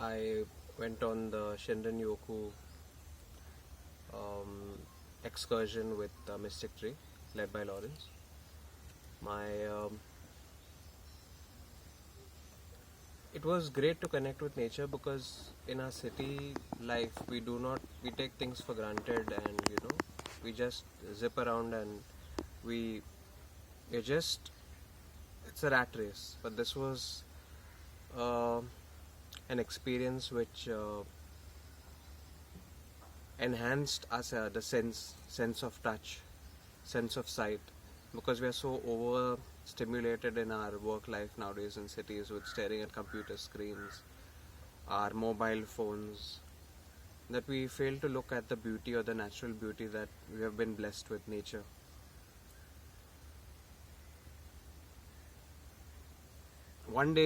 I went on the Shinrin-yoku excursion with Mystic Tree, led by Lawrence. My It was great to connect with nature because in our city life we take things for granted, and we just zip around and we we just it's a rat race. But this was uh, an experience which enhanced us the sense of touch, sense of sight, because we are so overstimulated in our work life nowadays in cities with staring at computer screens, our mobile phones, that we fail to look at the beauty or the natural beauty that we have been blessed with nature. One day